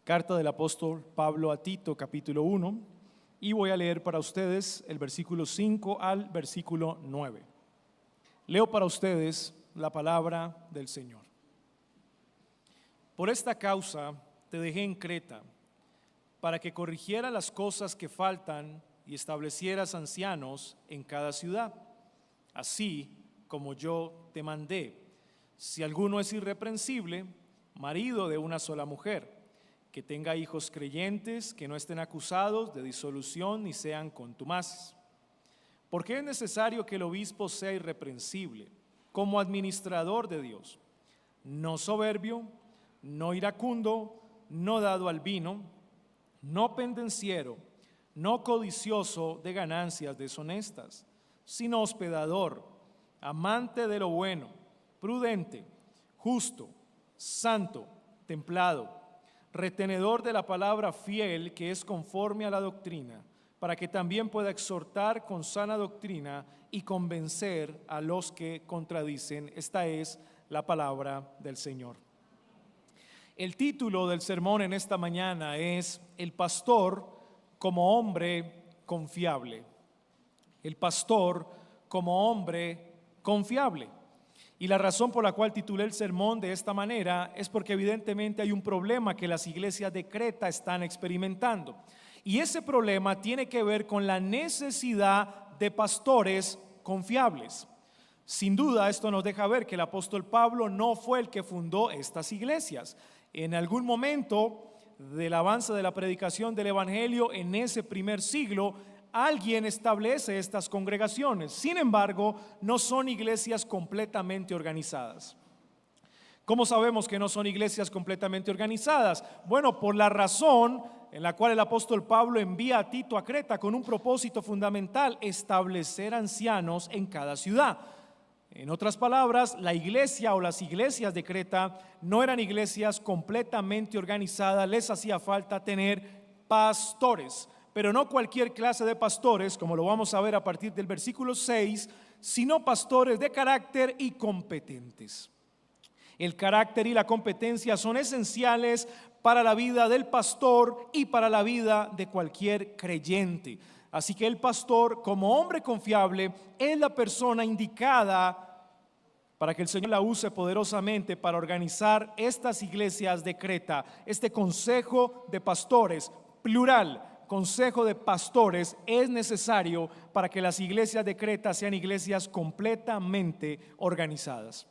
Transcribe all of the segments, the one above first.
Carta del apóstol Pablo a Tito, capítulo 1, y voy a leer para ustedes el versículo 5 al versículo 9. Leo para ustedes la palabra del Señor. Por esta causa te dejé en Creta, para que corrigiera las cosas que faltan y establecieras ancianos en cada ciudad, así como yo te mandé. Si alguno es irreprensible, marido de una sola mujer, que tenga hijos creyentes, que no estén acusados de disolución ni sean contumaces. Porque es necesario que el obispo sea irreprensible, como administrador de Dios, no soberbio, no iracundo, no dado al vino, no pendenciero, no codicioso de ganancias deshonestas, sino hospedador, amante de lo bueno, prudente, justo, santo, templado, retenedor de la palabra fiel, que es conforme a la doctrina, para que también pueda exhortar con sana doctrina y convencer a los que contradicen. Esta es la palabra del Señor. El título del sermón en esta mañana es El pastor como hombre confiable. El pastor como hombre confiable. Y la razón por la cual titulé el sermón de esta manera es porque evidentemente hay un problema que las iglesias de Creta están experimentando. Y ese problema tiene que ver con la necesidad de pastores confiables. Sin duda, esto nos deja ver que el apóstol Pablo no fue el que fundó estas iglesias. En algún momento del avance de la predicación del evangelio en ese primer siglo, alguien establece estas congregaciones. Sin embargo, no son iglesias completamente organizadas. ¿Cómo sabemos que no son iglesias completamente organizadas? Bueno, por la razón en la cual el apóstol Pablo envía a Tito a Creta con un propósito fundamental: establecer ancianos en cada ciudad. En otras palabras, la iglesia o las iglesias de Creta no eran iglesias completamente organizadas, les hacía falta tener pastores. Pero no cualquier clase de pastores, como lo vamos a ver a partir del versículo 6, sino pastores de carácter y competentes. El carácter y la competencia son esenciales para la vida del pastor y para la vida de cualquier creyente. Así que el pastor, como hombre confiable, es la persona indicada para que el Señor la use poderosamente para organizar estas iglesias de Creta. Este consejo de pastores, plural, consejo de pastores, es necesario para que las iglesias de Creta sean iglesias completamente organizadas.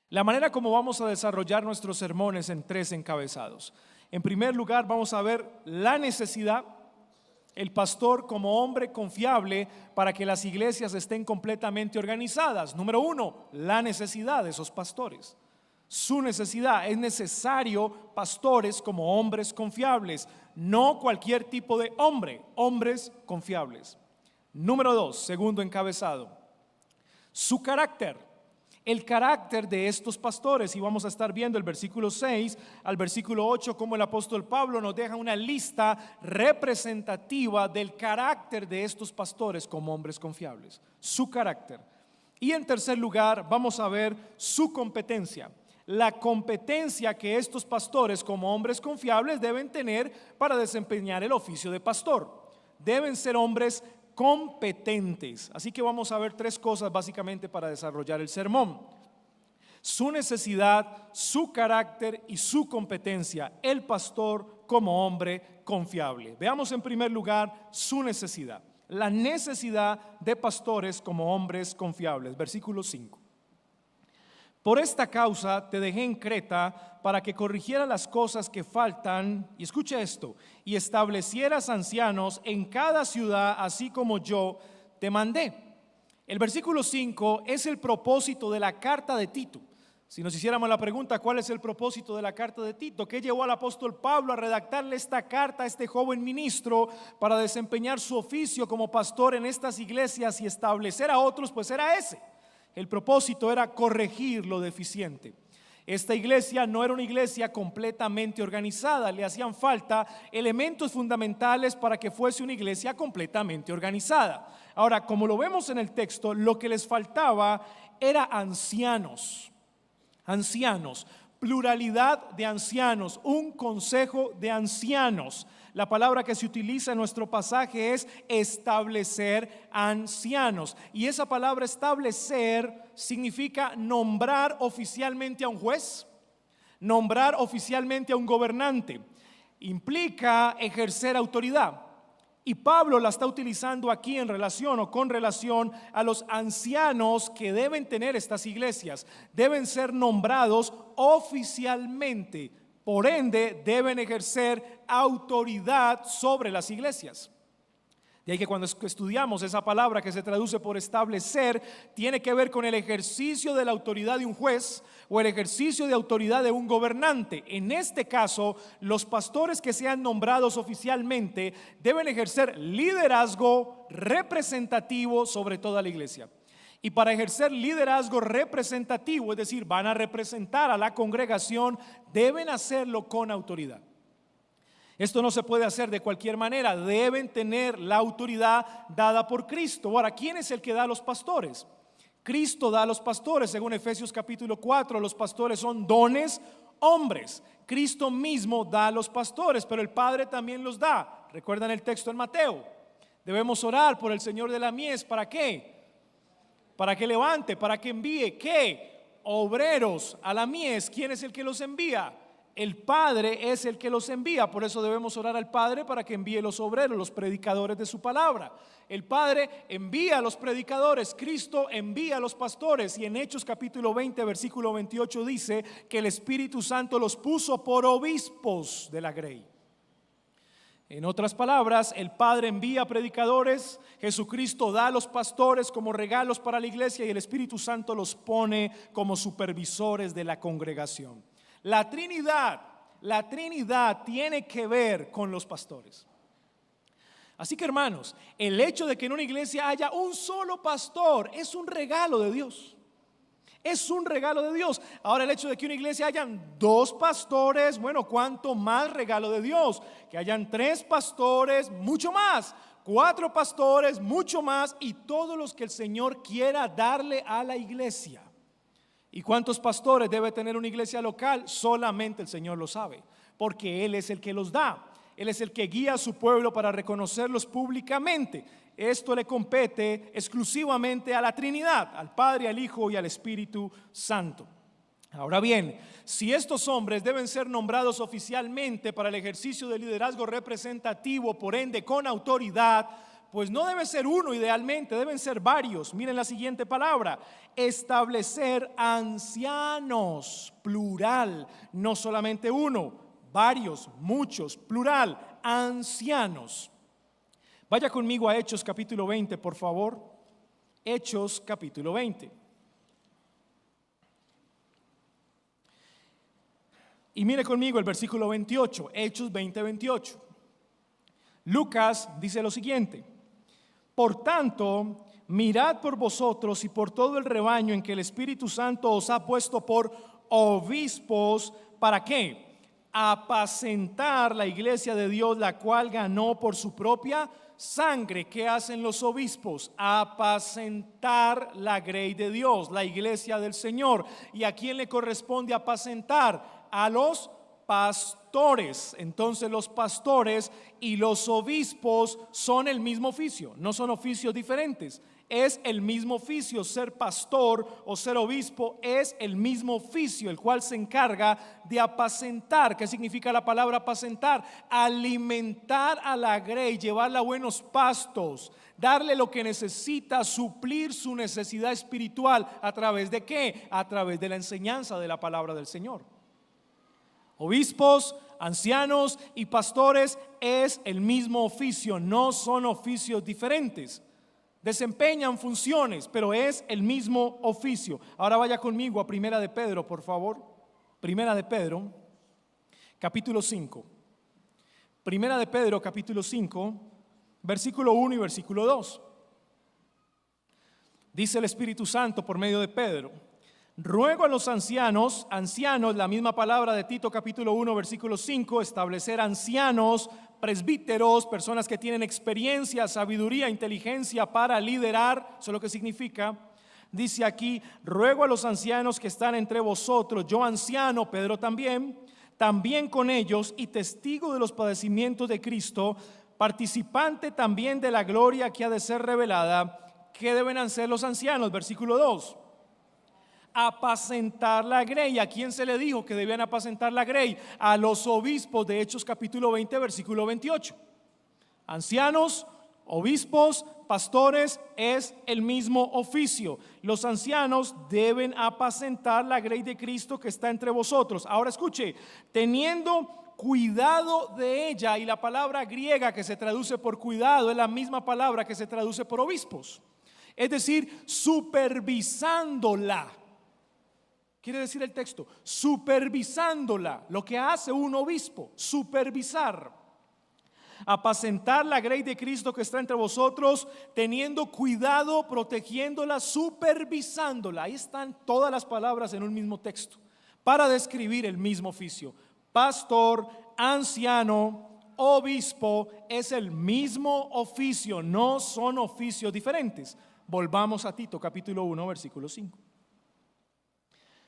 La manera como vamos a desarrollar nuestros sermones en 3 encabezados. En primer lugar, vamos a ver la necesidad, el pastor como hombre confiable para que las iglesias estén completamente organizadas. Número 1, la necesidad de esos pastores. Su necesidad, es necesario pastores como hombres confiables, no cualquier tipo de hombre, hombres confiables. Número 2, segundo encabezado, su carácter. El carácter de estos pastores, y vamos a estar viendo el versículo 6 al versículo 8 como el apóstol Pablo nos deja una lista representativa del carácter de estos pastores como hombres confiables, su carácter. Y en tercer lugar vamos a ver su competencia, la competencia que estos pastores como hombres confiables deben tener para desempeñar el oficio de pastor. Deben ser hombres competentes. Así que vamos a ver 3 cosas básicamente para desarrollar el sermón: su necesidad, su carácter y su competencia, el pastor como hombre confiable. Veamos en primer lugar su necesidad, la necesidad de pastores como hombres confiables. Versículo 5. Por esta causa te dejé en Creta para que corrigiera las cosas que faltan, y escucha esto, y establecieras ancianos en cada ciudad, así como yo te mandé. El versículo 5 es el propósito de la carta de Tito. Si nos hiciéramos la pregunta, ¿cuál es el propósito de la carta de Tito? ¿Qué llevó al apóstol Pablo a redactarle esta carta a este joven ministro para desempeñar su oficio como pastor en estas iglesias y establecer a otros? Pues era ese. El propósito era corregir lo deficiente. Esta iglesia no era una iglesia completamente organizada, le hacían falta elementos fundamentales para que fuese una iglesia completamente organizada. Ahora, como lo vemos en el texto, lo que les faltaba era ancianos. pluralidad de ancianos, un consejo de ancianos. La palabra que se utiliza en nuestro pasaje es establecer ancianos. Y esa palabra establecer significa nombrar oficialmente a un juez, nombrar oficialmente a un gobernante. Implica ejercer autoridad. Y Pablo la está utilizando aquí en relación o con relación a los ancianos que deben tener estas iglesias. Deben ser nombrados oficialmente. Por ende, deben ejercer autoridad sobre las iglesias. De ahí que cuando estudiamos esa palabra que se traduce por establecer, tiene que ver con el ejercicio de la autoridad de un juez o el ejercicio de autoridad de un gobernante. En este caso, los pastores que sean nombrados oficialmente deben ejercer liderazgo representativo sobre toda la iglesia. Y para ejercer liderazgo representativo, es decir, van a representar a la congregación, deben hacerlo con autoridad. Esto no se puede hacer de cualquier manera, deben tener la autoridad dada por Cristo. Ahora, ¿quién es el que da a los pastores? Cristo da a los pastores, según Efesios capítulo 4, los pastores son dones hombres. Cristo mismo da a los pastores, pero el Padre también los da. ¿Recuerdan el texto en Mateo? Debemos orar por el Señor de la mies, ¿para qué? Para que levante, para que envíe, ¿qué? Obreros a la mies. ¿Quién es el que los envía? El Padre es el que los envía. Por eso debemos orar al Padre para que envíe los obreros, los predicadores de su palabra. El Padre envía a los predicadores, Cristo envía a los pastores. Y en Hechos capítulo 20 versículo 28 dice que el Espíritu Santo los puso por obispos de la grey. En otras palabras, el Padre envía predicadores, Jesucristo da a los pastores como regalos para la iglesia y el Espíritu Santo los pone como supervisores de la congregación. La Trinidad tiene que ver con los pastores. Así que, hermanos, el hecho de que en una iglesia haya un solo pastor es un regalo de Dios. Es un regalo de Dios. Ahora, el hecho de que en una iglesia hayan 2 pastores, bueno, cuánto más regalo de Dios. Que hayan 3 pastores, mucho más. 4 pastores, mucho más. Y todos los que el Señor quiera darle a la iglesia. ¿Y cuántos pastores debe tener una iglesia local? Solamente el Señor lo sabe, porque Él es el que los da. Él es el que guía a su pueblo para reconocerlos públicamente. Esto le compete exclusivamente a la Trinidad, al Padre, al Hijo y al Espíritu Santo. Ahora bien, si estos hombres deben ser nombrados oficialmente para el ejercicio del liderazgo representativo, por ende con autoridad, pues no debe ser uno idealmente, deben ser varios. Miren la siguiente palabra: establecer ancianos, plural, no solamente uno, varios, muchos, plural, ancianos. Vaya conmigo a Hechos capítulo 20, por favor. Hechos capítulo 20. Y mire conmigo el versículo 28, Hechos 20, 28. Lucas dice lo siguiente: por tanto, mirad por vosotros y por todo el rebaño en que el Espíritu Santo os ha puesto por obispos. ¿Para qué? Apacentar la iglesia de Dios, la cual ganó por su propia sangre. ¿Qué hacen los obispos? Apacentar la grey de Dios, la iglesia del Señor. ¿Y a quién le corresponde apacentar? A los pastores. Entonces los pastores y los obispos son el mismo oficio, no son oficios diferentes. Es el mismo oficio. Ser pastor o ser obispo es el mismo oficio, el cual se encarga de apacentar. ¿Qué significa la palabra apacentar? Alimentar a la grey, llevarla a buenos pastos, darle lo que necesita, suplir su necesidad espiritual. ¿A través de qué? A través de la enseñanza de la palabra del Señor. Obispos, ancianos y pastores es el mismo oficio, no son oficios diferentes. Desempeñan funciones, pero es el mismo oficio. Ahora vaya conmigo a Primera de Pedro, por favor. Primera de Pedro, capítulo 5. Primera de Pedro, capítulo 5, versículo 1 y versículo 2. Dice el Espíritu Santo por medio de Pedro: ruego a los ancianos, la misma palabra de Tito capítulo 1 versículo 5, establecer ancianos, presbíteros, personas que tienen experiencia, sabiduría, inteligencia para liderar. Eso es lo que significa. Dice aquí: ruego a los ancianos que están entre vosotros, yo anciano, Pedro también con ellos y testigo de los padecimientos de Cristo, participante también de la gloria que ha de ser revelada. ¿Qué deben hacer los ancianos? Versículo 2. Apacentar la grey. ¿A quién se le dijo que debían apacentar la grey? A los obispos de Hechos capítulo 20, versículo 28. Ancianos, obispos, pastores, es el mismo oficio. Los ancianos deben apacentar la grey de Cristo que está entre vosotros. Ahora escuche: teniendo cuidado de ella. Y la palabra griega que se traduce por cuidado es la misma palabra que se traduce por obispos. Es decir, supervisándola. Quiere decir el texto, supervisándola. Lo que hace un obispo, supervisar. Apacentar la grey de Cristo que está entre vosotros, teniendo cuidado, protegiéndola, supervisándola. Ahí están todas las palabras en un mismo texto para describir el mismo oficio. Pastor, anciano, obispo, es el mismo oficio, no son oficios diferentes. Volvamos a Tito capítulo 1, versículo 5.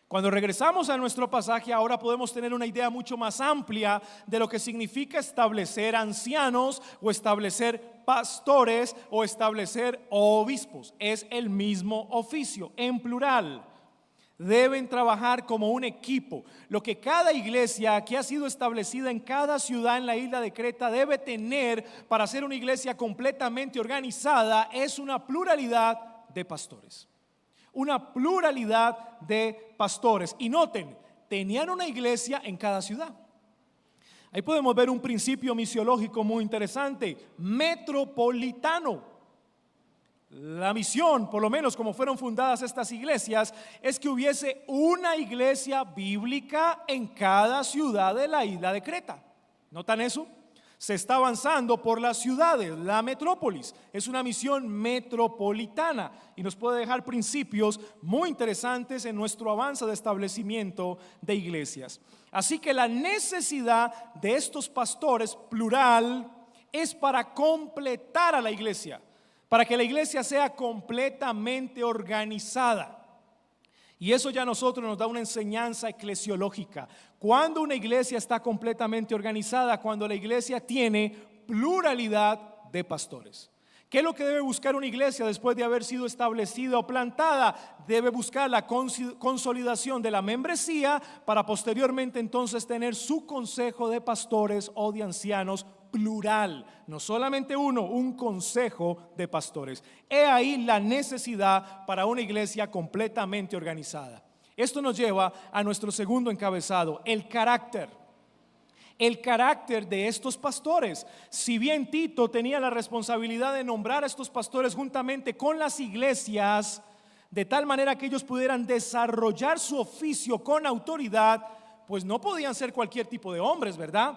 Cuando regresamos a nuestro pasaje, ahora podemos tener una idea mucho más amplia de lo que significa establecer ancianos o establecer pastores o establecer obispos. Es el mismo oficio, en plural. Deben trabajar como un equipo. Lo que cada iglesia que ha sido establecida en cada ciudad en la isla de Creta debe tener para ser una iglesia completamente organizada es una pluralidad de pastores. Una pluralidad de pastores. Y noten, tenían una iglesia en cada ciudad. Ahí podemos ver un principio misiológico muy interesante: metropolitano. La misión, por lo menos como fueron fundadas estas iglesias, es que hubiese una iglesia bíblica en cada ciudad de la isla de Creta. ¿Notan eso? Se está avanzando por las ciudades, la metrópolis. Es una misión metropolitana y nos puede dejar principios muy interesantes en nuestro avance de establecimiento de iglesias. Así que la necesidad de estos pastores, plural, es para completar a la iglesia, para que la iglesia sea completamente organizada. Y eso ya a nosotros nos da una enseñanza eclesiológica. Cuando una iglesia está completamente organizada, cuando la iglesia tiene pluralidad de pastores. ¿Qué es lo que debe buscar una iglesia después de haber sido establecida o plantada? Debe buscar la consolidación de la membresía para posteriormente entonces tener su consejo de pastores o de ancianos plural, no solamente uno, un consejo de pastores. He ahí la necesidad para una iglesia completamente organizada. Esto nos lleva a nuestro segundo encabezado: el carácter. El carácter de estos pastores. Si bien Tito tenía la responsabilidad de nombrar a estos pastores juntamente con las iglesias, de tal manera que ellos pudieran desarrollar su oficio con autoridad, pues no podían ser cualquier tipo de hombres, ¿verdad?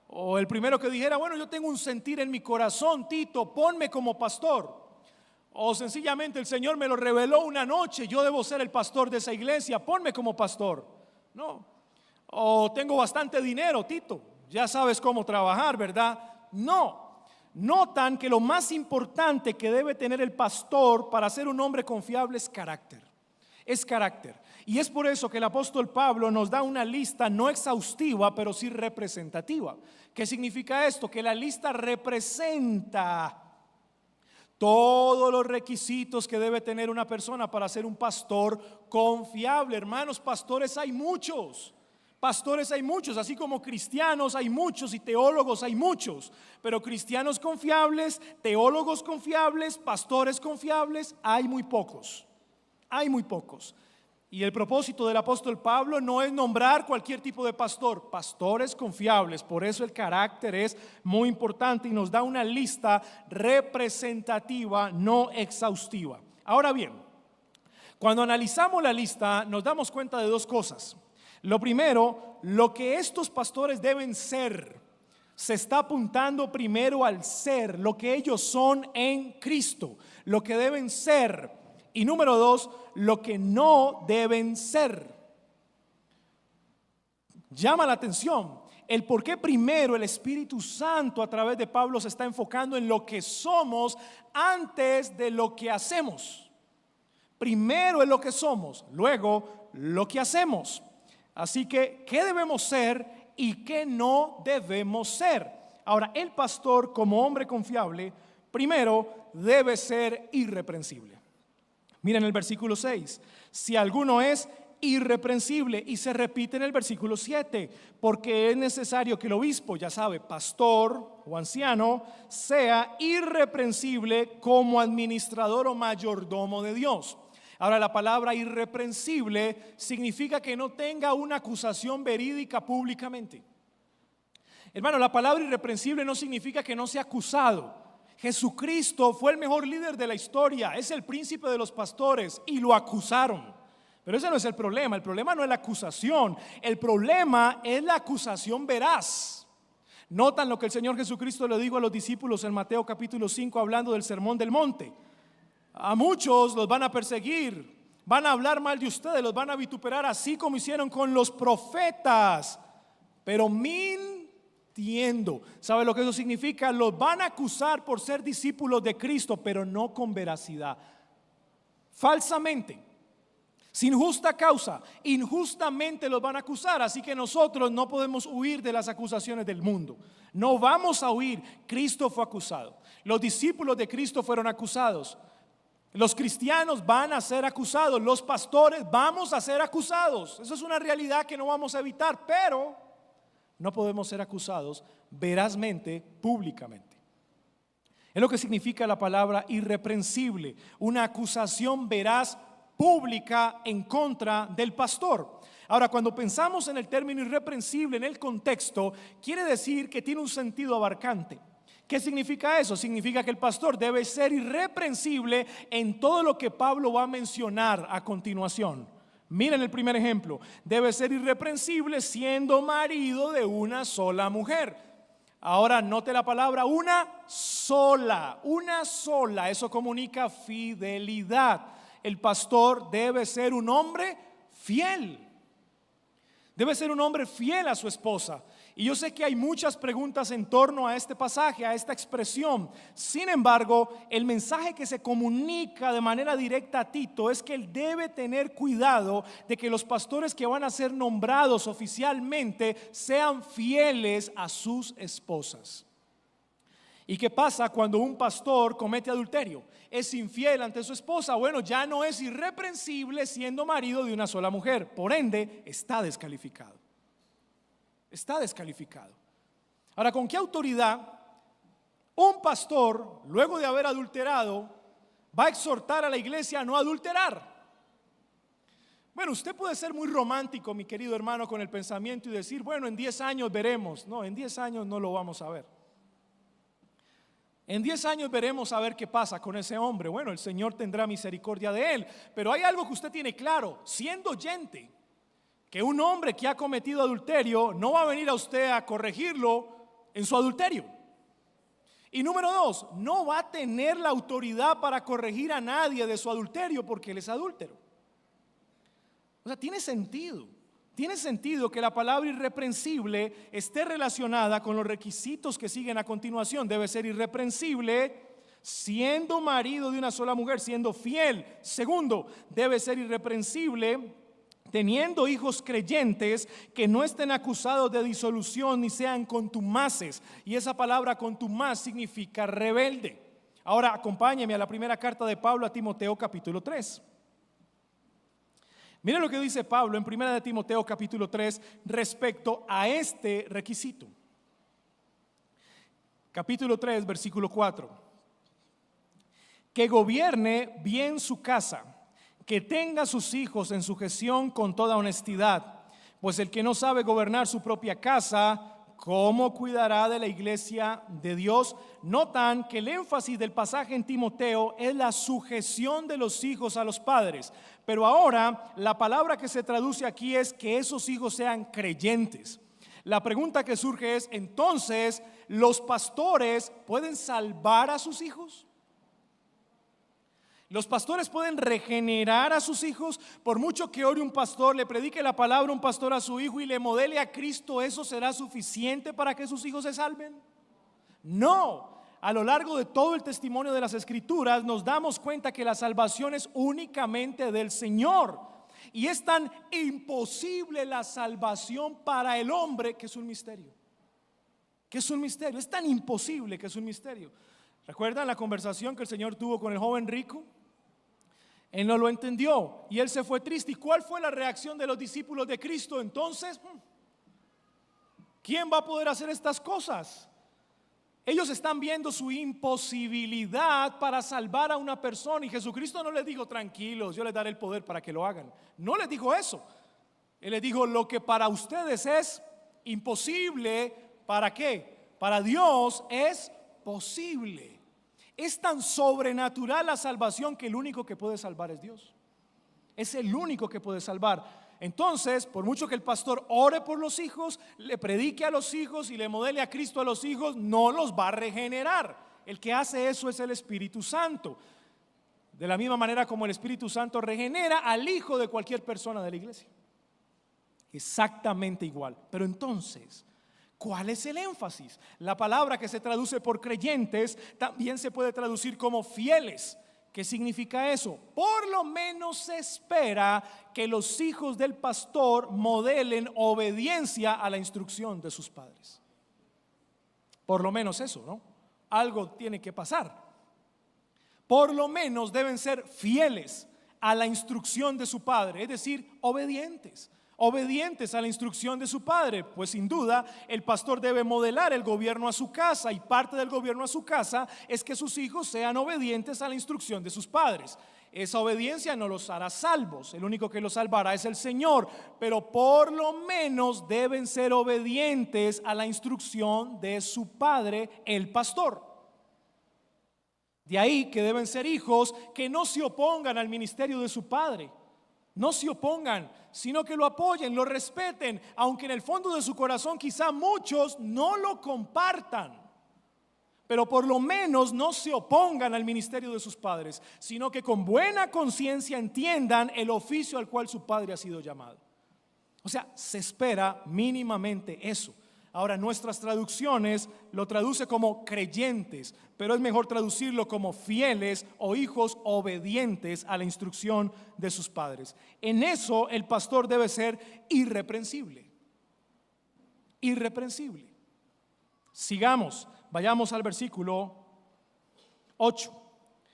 O el primero que dijera: bueno, yo tengo un sentir en mi corazón, Tito, ponme como pastor. O sencillamente el Señor me lo reveló una noche, yo debo ser el pastor de esa iglesia, ponme como pastor. No. O tengo bastante dinero, Tito, ya sabes cómo trabajar, ¿verdad? No. Notan que lo más importante que debe tener el pastor para ser un hombre confiable es carácter. Es carácter. Y es por eso que el apóstol Pablo nos da una lista no exhaustiva, pero sí representativa. ¿Qué significa esto? Que la lista representa todos los requisitos que debe tener una persona para ser un pastor confiable. Hermanos, pastores hay muchos. Pastores hay muchos, así como cristianos hay muchos y teólogos hay muchos. Pero cristianos confiables, teólogos confiables, pastores confiables, hay muy pocos. Hay muy pocos. Y el propósito del apóstol Pablo no es nombrar cualquier tipo de pastor, pastores confiables. Por eso el carácter es muy importante y nos da una lista representativa, no exhaustiva. Ahora bien, cuando analizamos la lista nos damos cuenta de dos cosas. Lo primero, lo que estos pastores deben ser. Se está apuntando primero al ser, lo que ellos son en Cristo, lo que deben ser. Y número dos, lo que no deben ser. Llama la atención el por qué primero el Espíritu Santo a través de Pablo se está enfocando en lo que somos antes de lo que hacemos. primero es lo que somos, luego lo que hacemos. Así que, ¿qué debemos ser y qué no debemos ser? Ahora, el pastor, como hombre confiable, primero debe ser irreprensible. Miren el versículo 6. Si alguno es irreprensible, y se repite en el versículo 7, porque es necesario que el obispo, ya sabe, pastor o anciano, sea irreprensible como administrador o mayordomo de Dios. Ahora, la palabra irreprensible significa que no tenga una acusación verídica públicamente. Hermano, la palabra irreprensible no significa que no sea acusado. Jesucristo fue el mejor líder de la historia, es el príncipe de los pastores y lo acusaron. Pero ese no es el problema no es la acusación, el problema es la acusación veraz. Notan lo que el Señor Jesucristo le dijo a los discípulos en Mateo capítulo 5 hablando del sermón del monte. A muchos los van a perseguir, van a hablar mal de ustedes, los van a vituperar así como hicieron con los profetas, pero mintiendo. ¿Sabe lo que eso significa? Los van a acusar por ser discípulos de Cristo, pero no con veracidad, falsamente. Sin justa causa, injustamente los van a acusar. Así que nosotros no podemos huir de las acusaciones del mundo. No vamos a huir. Cristo fue acusado. Los discípulos de Cristo fueron acusados. Los cristianos van a ser acusados. Los pastores vamos a ser acusados. Eso es una realidad que no vamos a evitar. Pero no podemos ser acusados verazmente, públicamente. Es lo que significa la palabra irreprensible. Una acusación veraz pública en contra del pastor. Ahora, cuando pensamos en el término irreprensible en el contexto, quiere decir que tiene un sentido abarcante. ¿Qué significa eso? Significa que el pastor debe ser irreprensible en todo lo que Pablo va a mencionar a continuación. Miren el primer ejemplo. Debe ser irreprensible siendo marido de una sola mujer. Ahora note la palabra una sola. Eso comunica fidelidad. El pastor debe ser un hombre fiel. Debe ser un hombre fiel a su esposa. Y yo sé que hay muchas preguntas en torno a este pasaje, a esta expresión. Sin embargo, el mensaje que se comunica de manera directa a Tito es que él debe tener cuidado de que los pastores que van a ser nombrados oficialmente sean fieles a sus esposas. ¿Y qué pasa cuando un pastor comete adulterio? Es infiel ante su esposa. Bueno, ya no es irreprensible siendo marido de una sola mujer. Por ende, está descalificado. Está descalificado. Ahora, ¿con qué autoridad un pastor, luego de haber adulterado, va a exhortar a la iglesia a no adulterar? Bueno, usted puede ser muy romántico, mi querido hermano, con el pensamiento y decir, bueno, en 10 años veremos. No, en 10 años no lo vamos a ver. En 10 años veremos a ver qué pasa con ese hombre. Bueno, el Señor tendrá misericordia de él. Pero hay algo que usted tiene claro, siendo oyente, que un hombre que ha cometido adulterio no va a venir a usted a corregirlo en su adulterio. Y número 2, no va a tener la autoridad para corregir a nadie de su adulterio porque él es adúltero. O sea, tiene sentido. Tiene sentido que la palabra irreprensible esté relacionada con los requisitos que siguen a continuación. Debe ser irreprensible siendo marido de una sola mujer, siendo fiel. Segundo, debe ser irreprensible teniendo hijos creyentes que no estén acusados de disolución ni sean contumaces. Y esa palabra contumaz significa rebelde. Ahora acompáñeme a la primera carta de Pablo a Timoteo capítulo 3. Miren lo que dice Pablo en 1 de Timoteo capítulo 3 respecto a este requisito. Capítulo 3, versículo 4. Que gobierne bien su casa, que tenga sus hijos en sujeción con toda honestidad, pues el que no sabe gobernar su propia casa, ¿cómo cuidará de la iglesia de Dios? Notan que el énfasis del pasaje en Timoteo es la sujeción de los hijos a los padres. Pero ahora la palabra que se traduce aquí es que esos hijos sean creyentes. La pregunta que surge es, entonces, ¿los pastores pueden salvar a sus hijos? ¿Los pastores pueden regenerar a sus hijos? Por mucho que ore un pastor, le predique la palabra un pastor a su hijo y le modele a Cristo, ¿eso será suficiente para que sus hijos se salven? No. a lo largo de todo el testimonio de las Escrituras, nos damos cuenta que la salvación es únicamente del Señor. Y es tan imposible la salvación para el hombre que es un misterio. Que es un misterio, es tan imposible que es un misterio. ¿Recuerdan la conversación que el Señor tuvo con el joven rico? Él no lo entendió y él se fue triste. ¿Y cuál fue la reacción de los discípulos de Cristo? Entonces, ¿quién va a poder hacer estas cosas? Ellos están viendo su imposibilidad para salvar a una persona y Jesucristo no les dijo: tranquilos, yo les daré el poder para que lo hagan. No les dijo eso. Él les dijo: lo que para ustedes es imposible, ¿para qué? Para Dios es posible. Es tan sobrenatural la salvación que el único que puede salvar es Dios. Es el único que puede salvar. Entonces, por mucho que el pastor ore por los hijos, le predique a los hijos y le modele a Cristo a los hijos, no los va a regenerar. El que hace eso es el Espíritu Santo. De la misma manera como el Espíritu Santo regenera al hijo de cualquier persona de la iglesia. Exactamente igual. Pero entonces, ¿cuál es el énfasis? La palabra que se traduce por creyentes también se puede traducir como fieles. ¿Qué significa eso? Por lo menos se espera que los hijos del pastor modelen obediencia a la instrucción de sus padres. Por lo menos eso, ¿no? Algo tiene que pasar. Por lo menos deben ser fieles a la instrucción de su padre, es decir, obedientes a la instrucción de su padre. Pues sin duda el pastor debe modelar el gobierno a su casa, y parte del gobierno a su casa es que sus hijos sean obedientes a la instrucción de sus padres. Esa obediencia no los hará salvos, el único que los salvará es el Señor, pero por lo menos deben ser obedientes a la instrucción de su padre, el pastor. De ahí que deben ser hijos que no se opongan al ministerio de su padre. No se opongan, sino que lo apoyen, lo respeten, aunque en el fondo de su corazón quizá muchos no lo compartan. Pero por lo menos no se opongan al ministerio de sus padres, sino que con buena conciencia entiendan el oficio al cual su padre ha sido llamado. O sea, se espera mínimamente eso. Ahora, nuestras traducciones lo traduce como creyentes, pero es mejor traducirlo como fieles o hijos obedientes a la instrucción de sus padres. En eso el pastor debe ser irreprensible. Irreprensible. Sigamos, vayamos al versículo 8.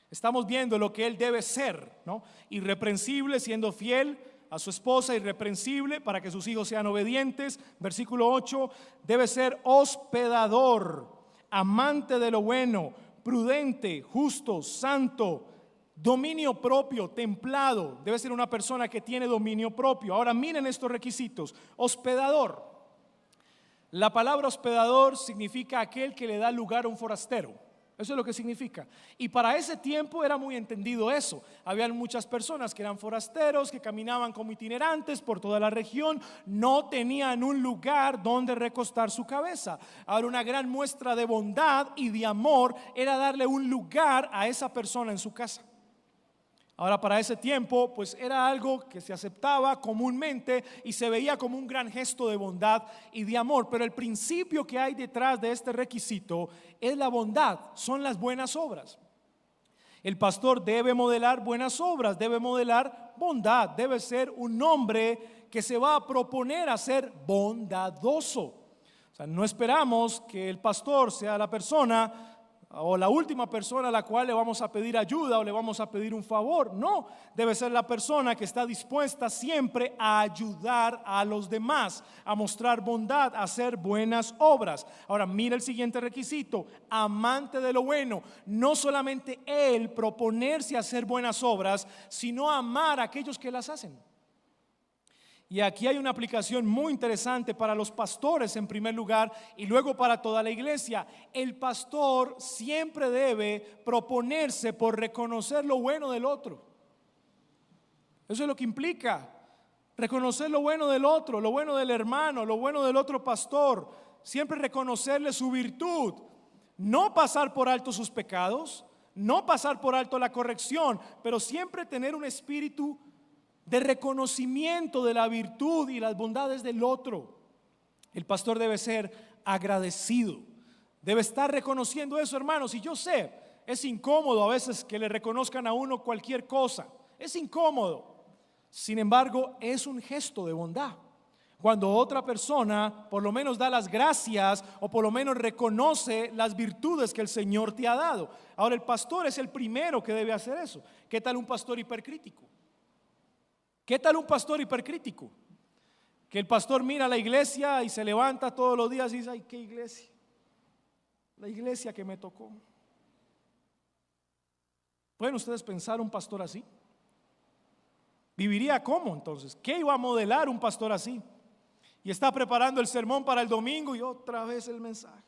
Estamos viendo lo que él debe ser, ¿no? Irreprensible, siendo fiel a su esposa, irreprensible para que sus hijos sean obedientes. Versículo 8, debe ser hospedador, amante de lo bueno, prudente, justo, santo, dominio propio, templado. Debe ser una persona que tiene dominio propio. Ahora miren estos requisitos. Hospedador. La palabra hospedador significa aquel que le da lugar a un forastero. Eso es lo que significa. Y para ese tiempo era muy entendido eso. Habían muchas personas que eran forasteros, que caminaban como itinerantes por toda la región, no tenían un lugar donde recostar su cabeza. Ahora, una gran muestra de bondad y de amor era darle un lugar a esa persona en su casa. Ahora, para ese tiempo, pues era algo que se aceptaba comúnmente y se veía como un gran gesto de bondad y de amor. Pero el principio que hay detrás de este requisito es la bondad, son las buenas obras. El pastor debe modelar buenas obras, debe modelar bondad, debe ser un hombre que se va a proponer a ser bondadoso. O sea, no esperamos que el pastor sea la persona o la última persona a la cual le vamos a pedir ayuda o le vamos a pedir un favor. No, debe ser la persona que está dispuesta siempre a ayudar a los demás, a mostrar bondad, a hacer buenas obras. Ahora mira el siguiente requisito: amante de lo bueno. No solamente él proponerse a hacer buenas obras, sino amar a aquellos que las hacen. Y aquí hay una aplicación muy interesante para los pastores en primer lugar y luego para toda la iglesia. El pastor siempre debe proponerse por reconocer lo bueno del otro. Eso es lo que implica reconocer lo bueno del otro, lo bueno del hermano, lo bueno del otro pastor. Siempre reconocerle su virtud, no pasar por alto sus pecados, no pasar por alto la corrección, pero siempre tener un espíritu de reconocimiento de la virtud y las bondades del otro. El pastor debe ser agradecido. Debe estar reconociendo eso, hermanos. Y yo sé, es incómodo a veces que le reconozcan a uno cualquier cosa. Es incómodo. Sin embargo, es un gesto de bondad. Cuando otra persona por lo menos da las gracias o por lo menos reconoce las virtudes que el Señor te ha dado. Ahora, el pastor es el primero que debe hacer eso. ¿Qué tal un pastor hipercrítico? ¿Qué tal un pastor hipercrítico? Que el pastor mira a la iglesia y se levanta todos los días y dice: ay, qué iglesia, la iglesia que me tocó. ¿Pueden ustedes pensar un pastor así? ¿Viviría cómo entonces? ¿Qué iba a modelar un pastor así? Y está preparando el sermón para el domingo y otra vez el mensaje.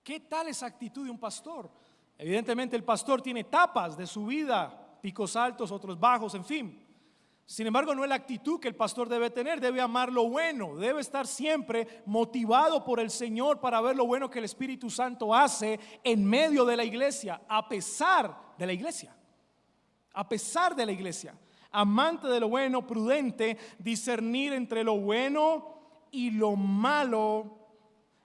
¿Qué tal esa actitud de un pastor? Evidentemente el pastor tiene etapas de su vida, picos altos, otros bajos, en fin. Sin embargo, no es la actitud que el pastor debe tener. Debe amar lo bueno, debe estar siempre motivado por el Señor para ver lo bueno que el Espíritu Santo hace en medio de la iglesia, a pesar de la iglesia. A pesar de la iglesia, amante de lo bueno, prudente, discernir entre lo bueno y lo malo.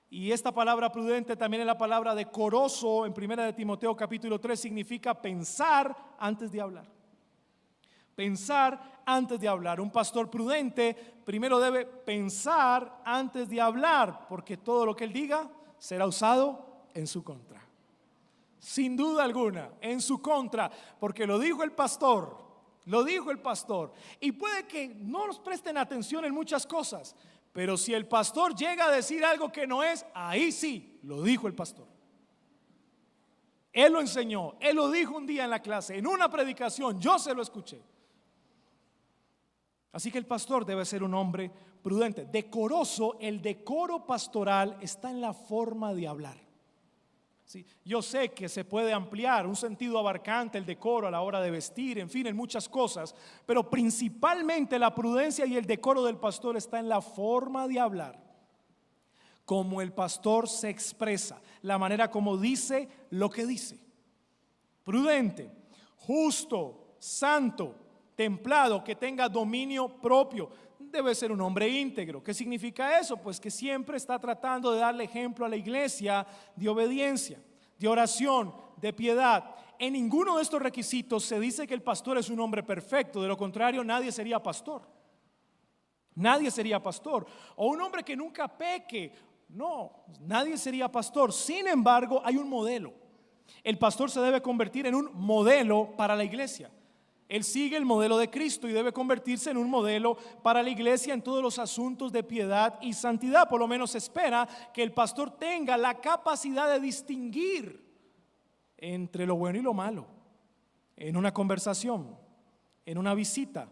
Y esta palabra prudente también es la palabra decoroso. En 1 de Timoteo capítulo 3 significa pensar antes de hablar. Pensar antes de hablar. Un pastor prudente primero debe pensar antes de hablar, porque todo lo que él diga será usado en su contra. Sin duda alguna, en su contra, porque lo dijo el pastor, lo dijo el pastor. Y puede que no nos presten atención en muchas cosas, pero si el pastor llega a decir algo que no es, ahí sí, lo dijo el pastor. Él lo enseñó, él lo dijo un día en la clase, en una predicación, yo se lo escuché. Así que el pastor debe ser un hombre prudente, decoroso. El decoro pastoral está en la forma de hablar. Sí, yo sé que se puede ampliar un sentido abarcante el decoro a la hora de vestir, en fin, en muchas cosas, pero principalmente la prudencia y el decoro del pastor está en la forma de hablar, como el pastor se expresa, la manera como dice lo que dice. Prudente, justo, santo, templado, que tenga dominio propio. Debe ser un hombre íntegro. ¿Qué significa eso? Pues que siempre está tratando de darle ejemplo a la iglesia de obediencia, de oración, de piedad. En ninguno de estos requisitos se dice que el pastor es un hombre perfecto. De lo contrario, nadie sería pastor. Nadie sería pastor. O un hombre que nunca peque. No, nadie sería pastor. Sin embargo, hay un modelo. El pastor se debe convertir en un modelo para la iglesia. Él sigue el modelo de Cristo y debe convertirse en un modelo para la iglesia en todos los asuntos de piedad y santidad. Por lo menos se espera que el pastor tenga la capacidad de distinguir entre lo bueno y lo malo, en una conversación, en una visita,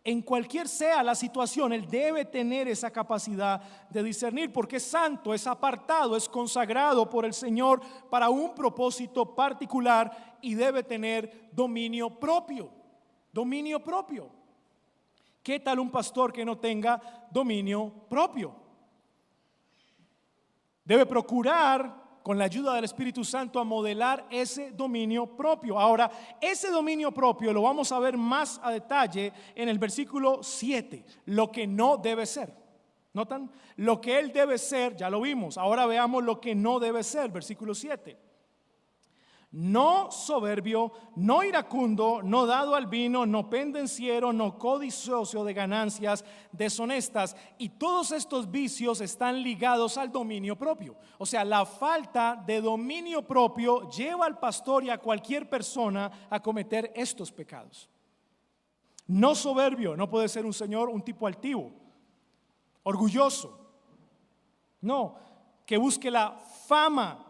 en cualquier sea la situación. Él debe tener esa capacidad de discernir, porque es santo, es apartado, es consagrado por el Señor para un propósito particular y debe tener dominio propio. Dominio propio. ¿Qué tal un pastor que no tenga dominio propio? Debe procurar, con la ayuda del Espíritu Santo, a modelar ese dominio propio. Ahora, ese dominio propio lo vamos a ver más a detalle en el versículo 7. Lo que no debe ser. ¿Notan? Lo que él debe ser, ya lo vimos. Ahora veamos lo que no debe ser. Versículo 7. No soberbio, no iracundo, no dado al vino, no pendenciero, no codicioso de ganancias deshonestas. Y todos estos vicios están ligados al dominio propio. O sea, la falta de dominio propio lleva al pastor y a cualquier persona a cometer estos pecados. No soberbio, no puede ser un señor, un tipo altivo, orgulloso. No, que busque la fama,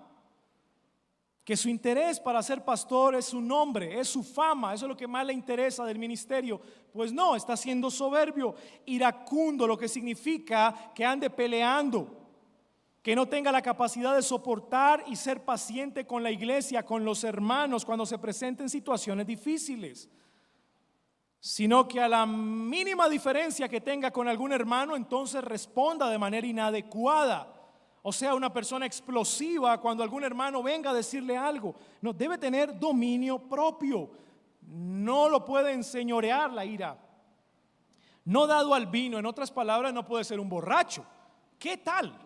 que su interés para ser pastor es su nombre, es su fama, eso es lo que más le interesa del ministerio. Pues no, está siendo soberbio, iracundo, lo que significa que ande peleando, que no tenga la capacidad de soportar y ser paciente con la iglesia, con los hermanos cuando se presenten situaciones difíciles, sino que a la mínima diferencia que tenga con algún hermano, entonces responda de manera inadecuada. O sea, una persona explosiva cuando algún hermano venga a decirle algo. No, debe tener dominio propio. No lo puede enseñorear la ira. No dado al vino, en otras palabras, no puede ser un borracho. ¿Qué tal?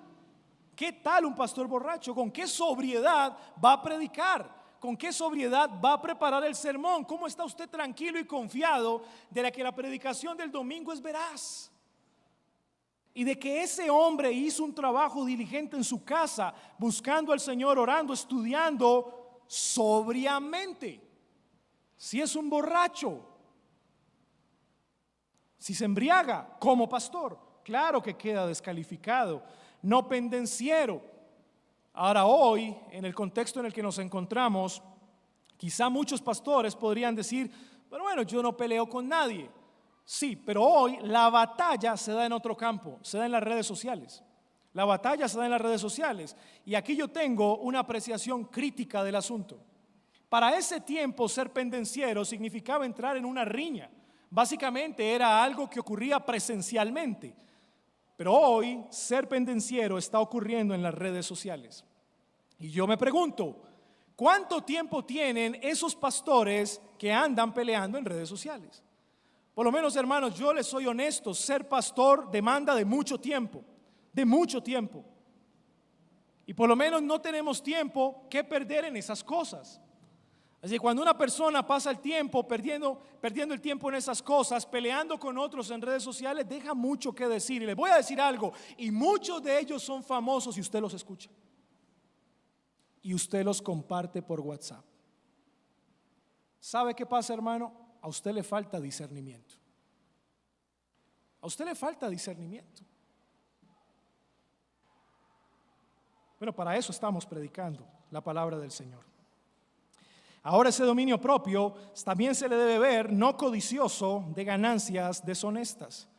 ¿Qué tal un pastor borracho? ¿Con qué sobriedad va a predicar? ¿Con qué sobriedad va a preparar el sermón? ¿Cómo está usted tranquilo y confiado de que la predicación del domingo es veraz? Y de que ese hombre hizo un trabajo diligente en su casa, buscando al Señor, orando, estudiando sobriamente. Si es un borracho, si se embriaga como pastor, claro que queda descalificado, no pendenciero. Ahora hoy, en el contexto en el que nos encontramos, quizá muchos pastores podrían decir, pero bueno, yo no peleo con nadie. Sí, pero hoy la batalla se da en otro campo, se da en las redes sociales. La batalla se da en las redes sociales. Y aquí yo tengo una apreciación crítica del asunto. Para ese tiempo ser pendenciero significaba entrar en una riña. Básicamente era algo que ocurría presencialmente. Pero hoy ser pendenciero está ocurriendo en las redes sociales. Y yo me pregunto, ¿cuánto tiempo tienen esos pastores que andan peleando en redes sociales? Por lo menos, hermanos, yo les soy honesto, ser pastor demanda de mucho tiempo, de mucho tiempo. Y por lo menos no tenemos tiempo que perder en esas cosas. Así que cuando una persona pasa el tiempo perdiendo el tiempo en esas cosas, peleando con otros en redes sociales, deja mucho que decir. Y les voy a decir algo, y muchos de ellos son famosos y usted los escucha. Y usted los comparte por WhatsApp. ¿Sabe qué pasa, hermano? A usted le falta discernimiento. A usted le falta discernimiento. Bueno, para eso estamos predicando la palabra del Señor. Ahora ese dominio propio también se le debe ver no codicioso de ganancias deshonestas.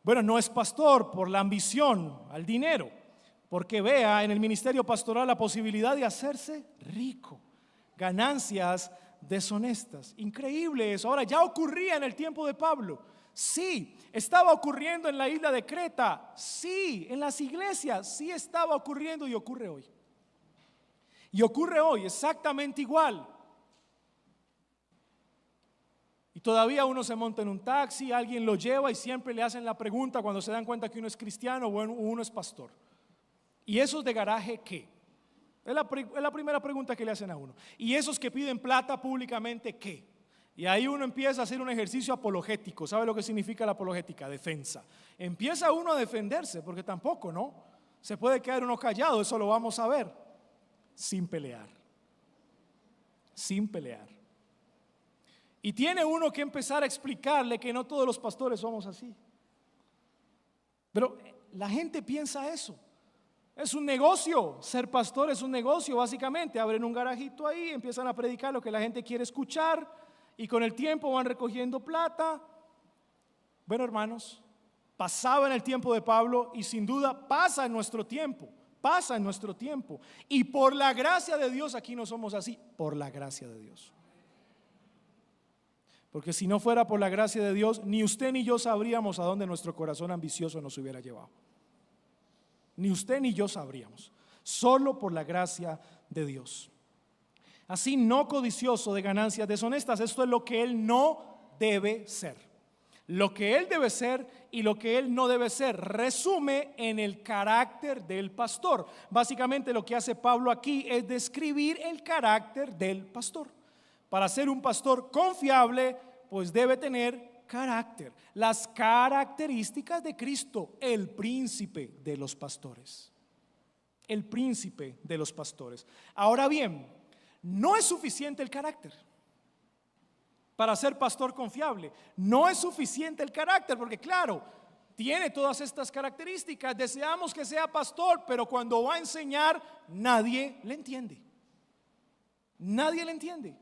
Bueno, no es pastor por la ambición al dinero, porque vea en el ministerio pastoral la posibilidad de hacerse rico. Ganancias deshonestas. Increíble eso. Ahora, ya ocurría en el tiempo de Pablo. Sí, estaba ocurriendo en la isla de Creta. Sí, en las iglesias. Sí estaba ocurriendo y ocurre hoy. Y ocurre hoy exactamente igual. Y todavía uno se monta en un taxi, alguien lo lleva y siempre le hacen la pregunta cuando se dan cuenta que uno es cristiano o uno es pastor. ¿Y esos de garaje qué? Es la primera pregunta que le hacen a uno. ¿Y esos que piden plata públicamente qué? Y ahí uno empieza a hacer un ejercicio apologético. ¿Sabe lo que significa la apologética? Defensa. Empieza uno a defenderse, porque tampoco, ¿no? Se puede quedar uno callado, eso lo vamos a ver. Sin pelear. Sin pelear. Y tiene uno que empezar a explicarle que no todos los pastores somos así. Pero la gente piensa eso. Es un negocio, ser pastor es un negocio básicamente. Abren un garajito ahí, empiezan a predicar lo que la gente quiere escuchar y con el tiempo van recogiendo plata. Bueno, hermanos, pasaba en el tiempo de Pablo y sin duda pasa en nuestro tiempo. Pasa en nuestro tiempo. Y por la gracia de Dios aquí no somos así, por la gracia de Dios. Porque si no fuera por la gracia de Dios, ni usted ni yo sabríamos a dónde nuestro corazón ambicioso nos hubiera llevado. Ni usted ni yo sabríamos. Solo por la gracia de Dios. Así, no codicioso de ganancias deshonestas. Esto es lo que él no debe ser. Lo que él debe ser y lo que él no debe ser resume en el carácter del pastor. Básicamente lo que hace Pablo aquí es describir el carácter del pastor. Para ser un pastor confiable, pues debe tener carácter. Las características de Cristo, el príncipe de los pastores. El príncipe de los pastores. Ahora bien, no es suficiente el carácter para ser pastor confiable. No es suficiente el carácter, porque claro, tiene todas estas características. Deseamos que sea pastor, pero cuando va a enseñar, nadie le entiende. Nadie le entiende.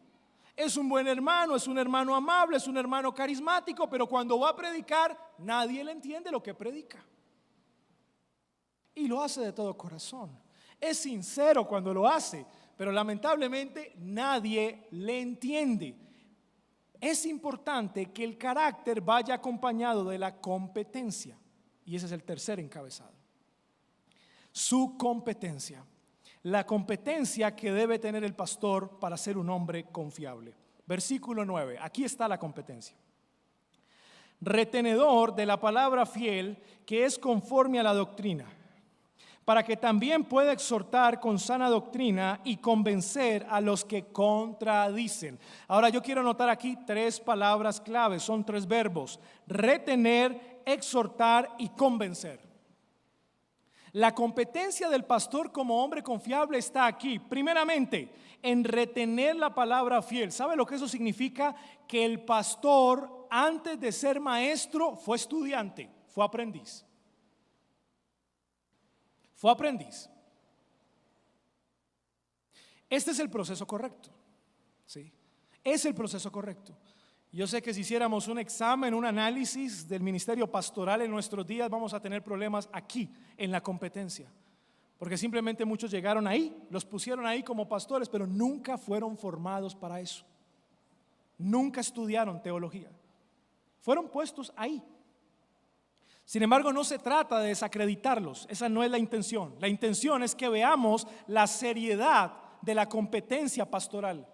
Es un buen hermano, es un hermano amable, es un hermano carismático, pero cuando va a predicar, nadie le entiende lo que predica. Y lo hace de todo corazón. Es sincero cuando lo hace, pero lamentablemente nadie le entiende. Es importante que el carácter vaya acompañado de la competencia. Y ese es el tercer encabezado. Su competencia. La competencia que debe tener el pastor para ser un hombre confiable. Versículo 9. Aquí está la competencia. retenedor de la palabra fiel que es conforme a la doctrina, para que también pueda exhortar con sana doctrina y convencer a los que contradicen. Ahora yo quiero anotar aquí 3 palabras claves, son 3 verbos: retener, exhortar y convencer. La competencia del pastor como hombre confiable está aquí, primeramente, en retener la palabra fiel. ¿Sabe lo que eso significa? Que el pastor, antes de ser maestro, fue estudiante, fue aprendiz. Fue aprendiz. Este es el proceso correcto, ¿sí? Es el proceso correcto. Yo sé que si hiciéramos un examen, un análisis del ministerio pastoral en nuestros días, vamos a tener problemas aquí en la competencia, porque simplemente muchos llegaron ahí, los pusieron ahí como pastores, pero nunca fueron formados para eso. Nunca estudiaron teología. Fueron puestos ahí. Sin embargo, no se trata de desacreditarlos, esa no es la intención. La intención es que veamos la seriedad de la competencia pastoral.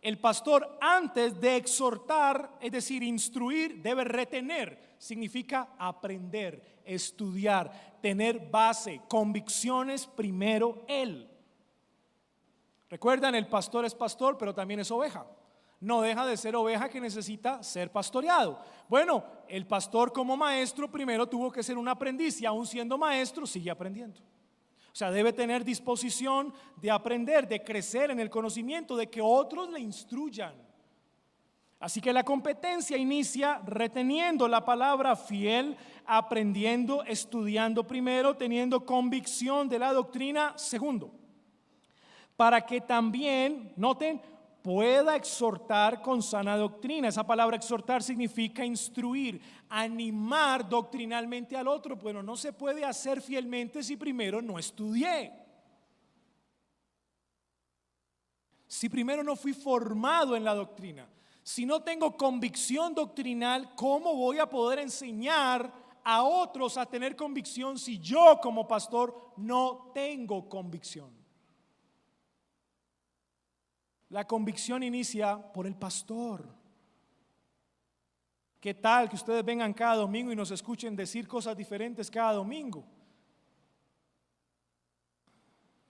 El pastor, antes de exhortar, es decir, instruir, debe retener. Significa aprender, estudiar, tener base, convicciones primero él. Recuerdan, el pastor es pastor, pero también es oveja. No deja de ser oveja que necesita ser pastoreado. Bueno, el pastor como maestro primero tuvo que ser un aprendiz y aún siendo maestro sigue aprendiendo. O sea, debe tener disposición de aprender, de crecer en el conocimiento, de que otros le instruyan. Así que la competencia inicia reteniendo la palabra fiel, aprendiendo, estudiando primero, teniendo convicción de la doctrina segundo, para que también, noten, pueda exhortar con sana doctrina. Esa palabra exhortar significa instruir, animar doctrinalmente al otro. Bueno, no se puede hacer fielmente si primero no estudié, si primero no fui formado en la doctrina. Si no tengo convicción doctrinal, ¿cómo voy a poder enseñar a otros a tener convicción si yo como pastor no tengo convicción? La convicción inicia por el pastor. ¿Qué tal que ustedes vengan cada domingo y nos escuchen decir cosas diferentes cada domingo?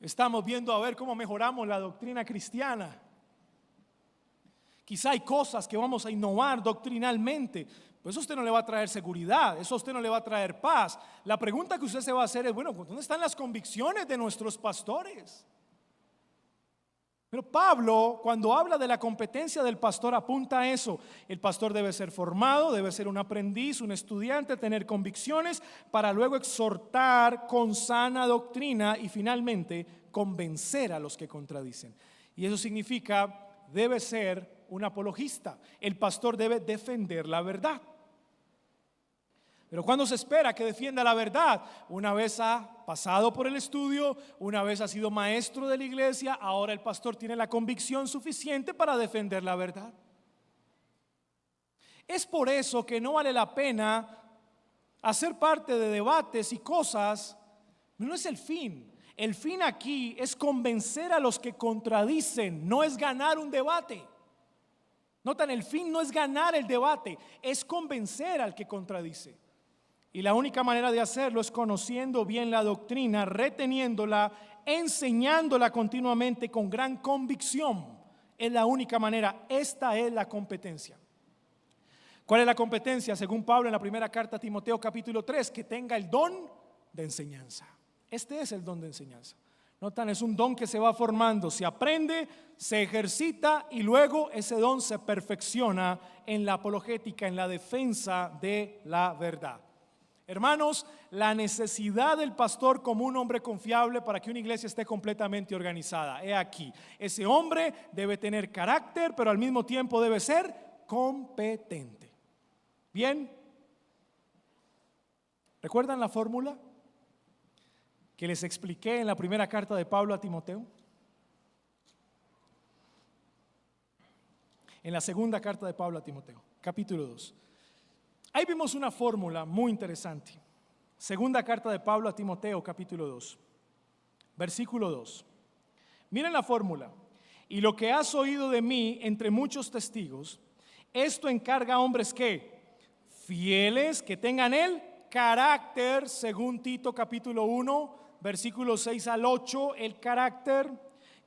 Estamos viendo a ver cómo mejoramos la doctrina cristiana. Quizá hay cosas que vamos a innovar doctrinalmente, pues eso a usted no le va a traer seguridad, eso a usted no le va a traer paz. La pregunta que usted se va a hacer es, bueno, ¿dónde están las convicciones de nuestros pastores? Pero Pablo, cuando habla de la competencia del pastor, apunta a eso. El pastor debe ser formado, debe ser un aprendiz, un estudiante, tener convicciones para luego exhortar con sana doctrina y finalmente convencer a los que contradicen. Y eso significa, debe ser un apologista. El pastor debe defender la verdad. Pero ¿cuándo se espera que defienda la verdad? Una vez ha pasado por el estudio, una vez ha sido maestro de la iglesia, ahora el pastor tiene la convicción suficiente para defender la verdad. Es por eso que no vale la pena hacer parte de debates y cosas, no es el fin. El fin aquí es convencer a los que contradicen, no es ganar un debate. Notan, el fin no es ganar el debate, es convencer al que contradice. Y la única manera de hacerlo es conociendo bien la doctrina, reteniéndola, enseñándola continuamente con gran convicción. Es la única manera. Esta es la competencia. ¿Cuál es la competencia? Según Pablo en la primera carta a Timoteo capítulo 3, que tenga el don de enseñanza. Este es el don de enseñanza. Notan, es un don que se va formando, se aprende, se ejercita y luego ese don se perfecciona en la apologética, en la defensa de la verdad. Hermanos, la necesidad del pastor como un hombre confiable para que una iglesia esté completamente organizada. He aquí, ese hombre debe tener carácter, pero al mismo tiempo debe ser competente. Bien, ¿recuerdan la fórmula que les expliqué en la primera carta de Pablo a Timoteo? En la segunda carta de Pablo a Timoteo, capítulo 2. Ahí vimos una fórmula muy interesante. Segunda carta de Pablo a Timoteo, capítulo 2, versículo 2. Miren la fórmula. Y lo que has oído de mí entre muchos testigos, esto encarga a hombres que fieles, que tengan el carácter, según Tito capítulo 1, versículos 6 al 8, el carácter,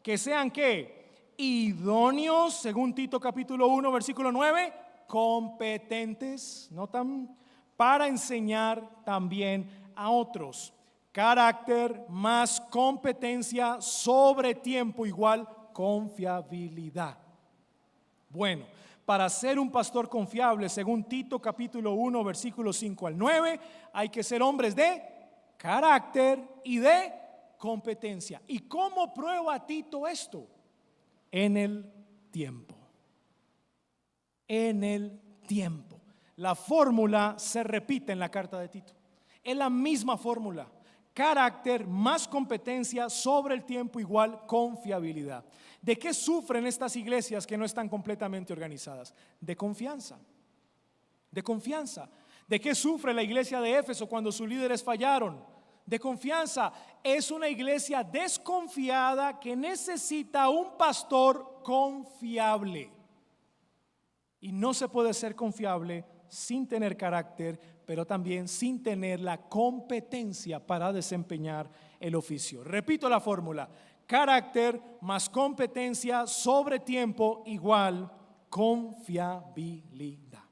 que sean ¿qué? Idóneos, según Tito capítulo 1, versículo 9, competentes, ¿notan? Para enseñar también a otros. Carácter más competencia sobre tiempo igual confiabilidad. Bueno, para ser un pastor confiable, según Tito capítulo 1, versículos 5 al 9, hay que ser hombres de carácter y de competencia. ¿Y cómo prueba Tito esto? En el tiempo. En el tiempo. La fórmula se repite en la carta de Tito. Es la misma fórmula. Carácter más competencia sobre el tiempo igual confiabilidad. ¿De qué sufren estas iglesias que no están completamente organizadas? De confianza. De confianza. ¿De qué sufre la iglesia de Éfeso cuando sus líderes fallaron? De confianza. Es una iglesia desconfiada que necesita un pastor confiable. Y no se puede ser confiable sin tener carácter, pero también sin tener la competencia para desempeñar el oficio. Repito la fórmula: carácter más competencia sobre tiempo igual confiabilidad.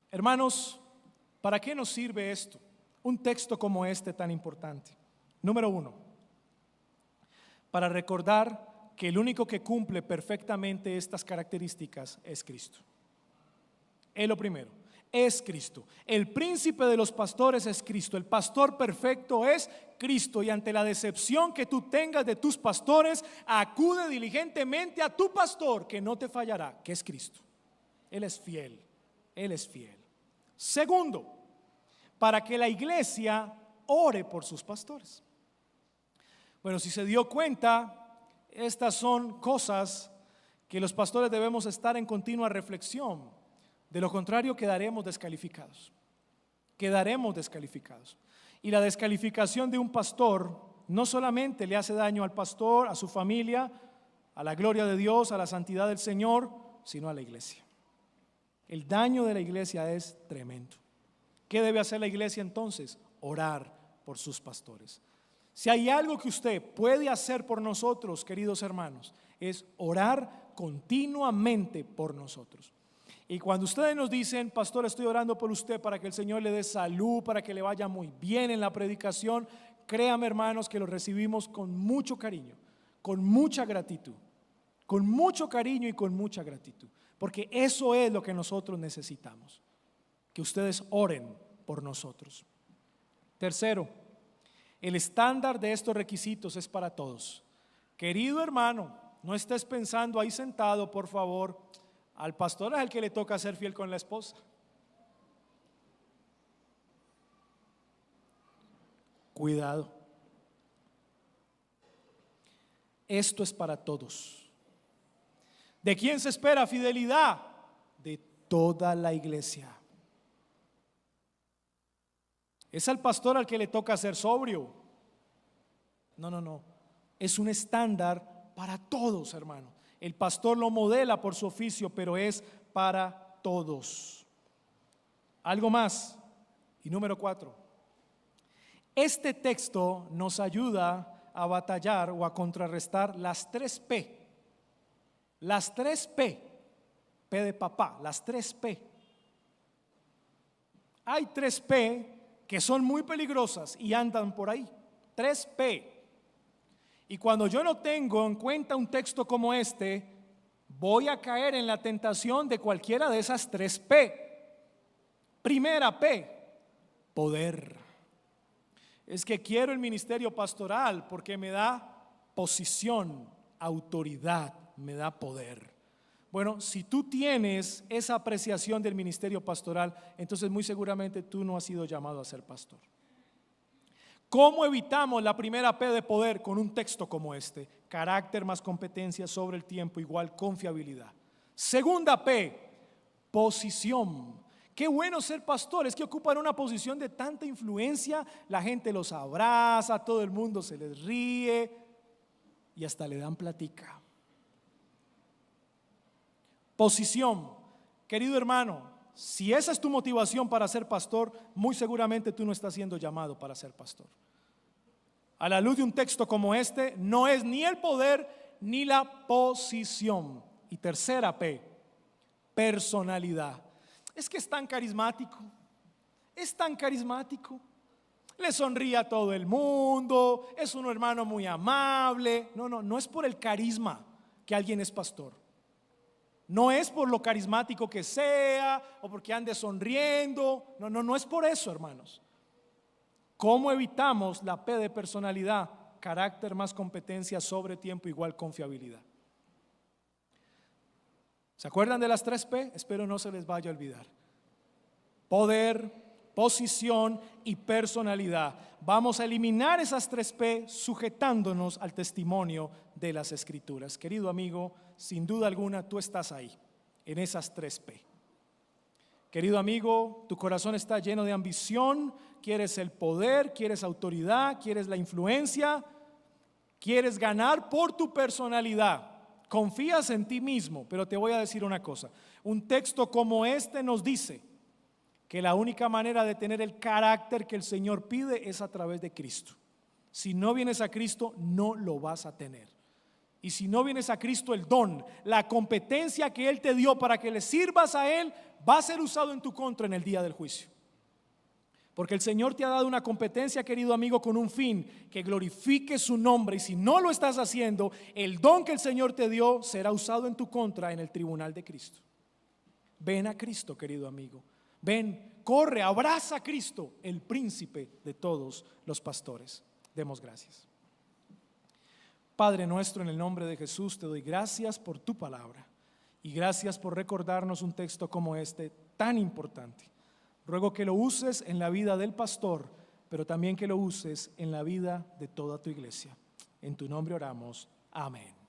Hermanos, ¿para qué nos sirve esto? Un texto como este tan importante. Número 1, para recordar que el único que cumple perfectamente estas características es Cristo. Es lo primero, es Cristo. El príncipe de los pastores es Cristo. El pastor perfecto es Cristo. Y ante la decepción que tú tengas de tus pastores, acude diligentemente a tu pastor, que no te fallará, que es Cristo. Él es fiel. Él es fiel. Segundo, para que la iglesia ore por sus pastores. Bueno, si se dio cuenta, estas son cosas que los pastores debemos estar en continua reflexión. De lo contrario, quedaremos descalificados. Quedaremos descalificados. Y la descalificación de un pastor no solamente le hace daño al pastor, a su familia, a la gloria de Dios, a la santidad del Señor, sino a la iglesia. El daño de la iglesia es tremendo. ¿Qué debe hacer la iglesia entonces? Orar por sus pastores. Si hay algo que usted puede hacer por nosotros, queridos hermanos, es orar continuamente por nosotros. Y cuando ustedes nos dicen: pastor, estoy orando por usted para que el Señor le dé salud, para que le vaya muy bien en la predicación, créame, hermanos, que lo recibimos con mucho cariño, con mucha gratitud, con mucho cariño y con mucha gratitud, porque eso es lo que nosotros necesitamos, que ustedes oren por nosotros. Tercero, el estándar de estos requisitos es para todos. Querido hermano, no estés pensando ahí sentado, por favor: al pastor es el que le toca ser fiel con la esposa. Cuidado. Esto es para todos. ¿De quién se espera fidelidad? De toda la iglesia. ¿Es al pastor al que le toca ser sobrio? No. Es un estándar para todos, hermano. El pastor lo modela por su oficio, pero es para todos. Algo más. Y número 4. Este texto nos ayuda a batallar o a contrarrestar las 3 P. Las 3 P. P de papá, las 3 P. Hay 3 P que son muy peligrosas y andan por ahí. 3 P. Y cuando yo no tengo en cuenta un texto como este, voy a caer en la tentación de cualquiera de esas 3 P. Primera P, poder. Es que quiero el ministerio pastoral porque me da posición, autoridad, me da poder. Bueno, si tú tienes esa apreciación del ministerio pastoral, entonces muy seguramente tú no has sido llamado a ser pastor. ¿Cómo evitamos la primera P de poder con un texto como este? Carácter más competencia sobre el tiempo igual confiabilidad. Segunda P, posición. Qué bueno ser pastor, es que ocupan una posición de tanta influencia, la gente los abraza, todo el mundo se les ríe y hasta le dan platica. Posición. querido hermano, si esa es tu motivación para ser pastor, muy seguramente tú no estás siendo llamado para ser pastor. A la luz de un texto como este, no es ni el poder ni la posición. Y tercera P, personalidad. Es que es tan carismático, le sonríe a todo el mundo, es un hermano muy amable. No es por el carisma que alguien es pastor. No es por lo carismático que sea o porque ande sonriendo. No es por eso, hermanos. ¿Cómo evitamos la P de personalidad? Carácter más competencia sobre tiempo igual confiabilidad. ¿Se acuerdan de las 3 P? Espero no se les vaya a olvidar. Poder, posición y personalidad. Vamos a eliminar esas 3 P sujetándonos al testimonio de las Escrituras. Querido amigo, sin duda alguna tú estás ahí, en esas 3 P. Querido amigo, tu corazón está lleno de ambición, quieres el poder, quieres autoridad, quieres la influencia, quieres ganar por tu personalidad. Confías en ti mismo, pero te voy a decir una cosa. Un texto como este nos dice que la única manera de tener el carácter que el Señor pide es a través de Cristo. Si no vienes a Cristo, no lo vas a tener. Y si no vienes a Cristo, el don, la competencia que Él te dio para que le sirvas a Él, va a ser usado en tu contra en el día del juicio. Porque el Señor te ha dado una competencia, querido amigo, con un fin, que glorifique su nombre. Y si no lo estás haciendo, el don que el Señor te dio será usado en tu contra en el tribunal de Cristo. Ven a Cristo, querido amigo. Ven, corre, abraza a Cristo, el príncipe de todos los pastores. Demos gracias. Padre nuestro, en el nombre de Jesús, te doy gracias por tu palabra. Y gracias por recordarnos un texto como este, tan importante. Ruego que lo uses en la vida del pastor, pero también que lo uses en la vida de toda tu iglesia. En tu nombre oramos. Amén.